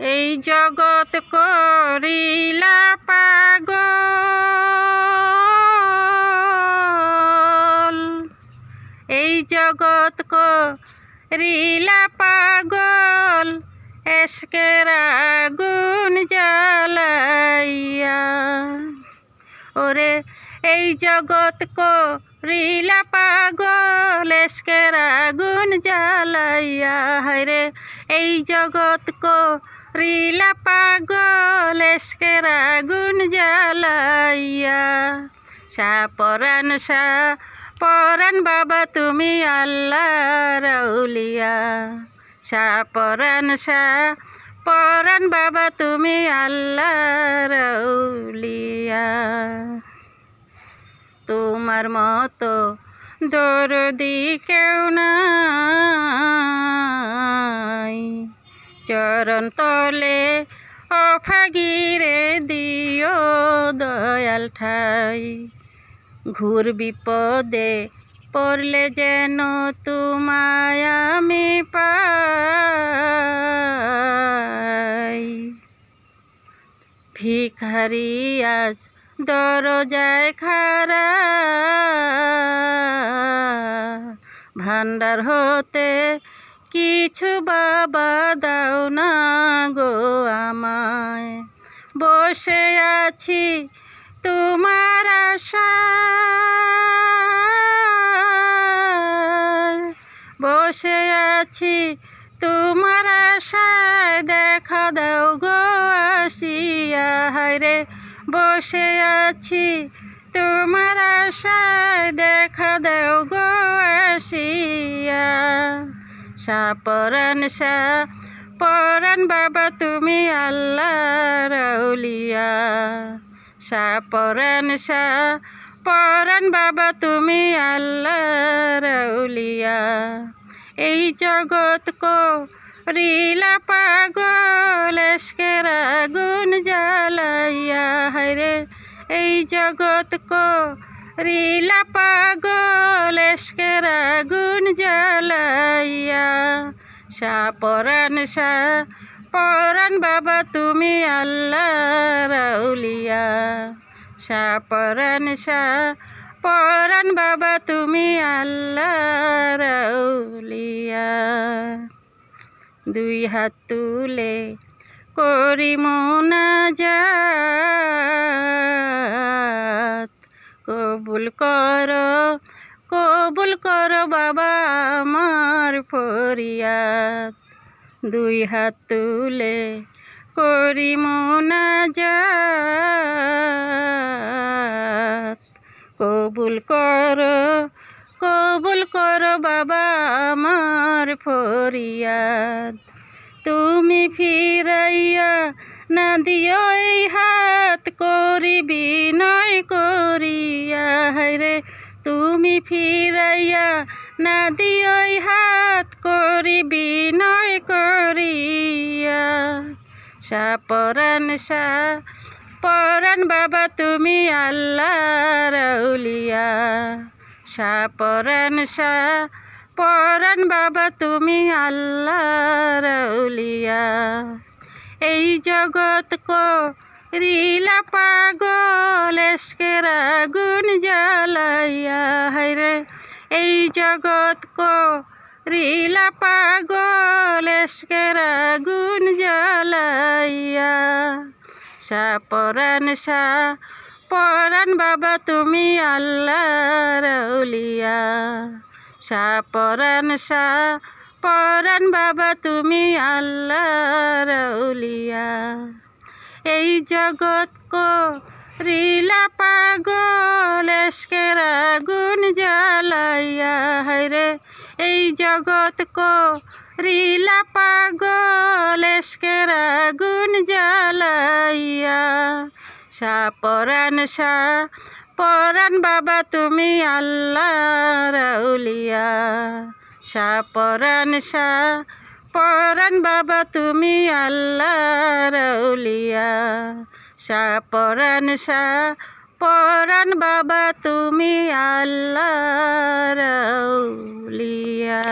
এই জগৎ করিলা পাগল, এই জগৎ করিলা পাগল, এশকের আগুন জ্বালাইয়া। ওরে এই জগৎ করিলা পাগল, এশকের আগুন জ্বালাইয়া। হায়রে এই জগৎ করিলা পাগল, এশকের আগুন জ্বালাইয়া। শাহপরাণ শাহপরাণ বাবা তুমি আল্লাহর আউলিয়া। শাহপরাণ শাহপরাণ বাবা তুমি আল্লাহর আউলিয়া। তোমার মতো দরদি কেউ নাই, চরণ তলে অফাগিরে দিও দয়াল ঠাই। ঘোর বিপদে পড়লে যেন তোমায় আমি পাই। ভিখারি আজ দরজায় খাড়া, ভান্ডার হতে কিছু বাবা দাও না গো আমায়। বসে আছি তোমার আশায়, বসে আছি তোমার আশায়, দেখা দাও গো আসিয়া। হায়রে বসে আছি তোমার আশায়, দেখা দাও গো আসিয়া। শাহপরাণ শাহপরাণ বাবা তুমি আল্লাহর আউলিয়া। শাহপরাণ শাহপরাণ বাবা তুমি আল্লাহর আউলিয়া। এই জগৎ করিলা পাগল, এশকের আগুন জ্বালাইয়া। হায়রে এই জগৎ করিলা পাগল, এশকের আগুন জ্বালাইয়া। শাহপরাণ শাহপরাণ বাবা তুমি আল্লাহর আউলিয়া। শাহপরাণ শাহপরাণ বাবা তুমি আল্লাহর আউলিয়া। দুই হাত তুলে করি মুনাজাত, কবুল করো কবুল করো বাবা আমার ফরিয়াদ। দুই হাত তুলে করি মুনাজাত, কবুল করো বাবা আমার ফরিয়াদ। তুমি ফিরাইয়া না দিও এই হাত, করি বিনয় করিয়া। হায়রে তুমি ফিরাইয়া না দিও এই হাত, করি বিনয় করিয়া। শাহপরাণ শাহপরাণ বাবা তুমি আল্লাহর আউলিয়া। শাহপরাণ শাহপরাণ বাবা তুমি আল্লাহর আউলিয়া। এই জগৎ করিলা পাগল, এশকের আগুন জ্বালাইয়া। হায়রে এই জগৎ করিলা পাগল, এশকের আগুন জ্বালাইয়া। শাহপরাণ শাহপরাণ বাবা তুমি আল্লাহর আউলিয়া। শাহপরাণ শাহপরাণ বাবা তুমি আল্লাহর আউলিয়া। এই জগৎ করিলা পাগল, এশকের আগুন জ্বালাইয়া। হায়রে এই জগৎ করিলা পাগল, এশকের আগুন জ্বালাইয়া। শাহপরাণ শাহপরাণ বাবা তুমি আল্লাহর আউলিয়া। শাহপরাণ শাহপরাণ বাবা তুমি আল্লাহর আউলিয়া। শাহপরাণ শাহপরাণ বাবা তুমি আল্লাহর আউলিয়া।